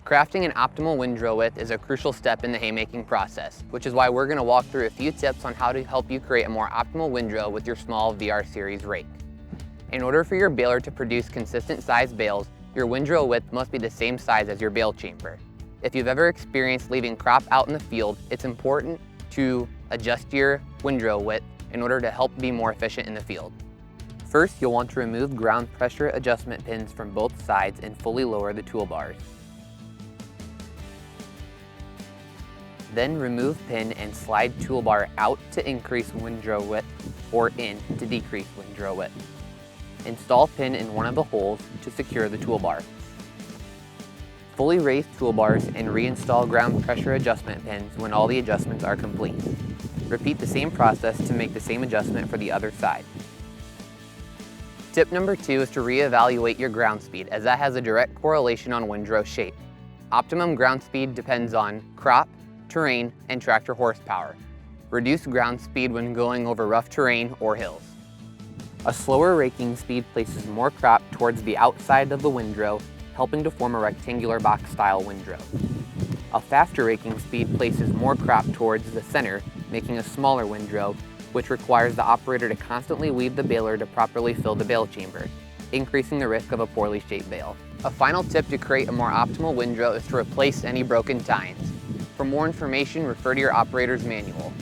Crafting an optimal windrow width is a crucial step in the haymaking process, which is why we're going to walk through a few tips on how to help you create a more optimal windrow with your small VR Series rake. In order for your baler to produce consistent sized bales, your windrow width must be the same size as your bale chamber. If you've ever experienced leaving crop out in the field, it's important to adjust your windrow width in order to help be more efficient in the field. First, you'll want to remove ground pressure adjustment pins from both sides and fully lower the toolbars. Then remove pin and slide toolbar out to increase windrow width or in to decrease windrow width. Install pin in one of the holes to secure the toolbar. Fully raise toolbars and reinstall ground pressure adjustment pins when all the adjustments are complete. Repeat the same process to make the same adjustment for the other side. Tip number 2 is to reevaluate your ground speed, as that has a direct correlation on windrow shape. Optimum ground speed depends on crop, terrain, and tractor horsepower. Reduce ground speed when going over rough terrain or hills. A slower raking speed places more crop towards the outside of the windrow, helping to form a rectangular box style windrow. A faster raking speed places more crop towards the center, making a smaller windrow, which requires the operator to constantly weave the baler to properly fill the bale chamber, increasing the risk of a poorly shaped bale. A final tip to create a more optimal windrow is to replace any broken tines. For more information, refer to your operator's manual.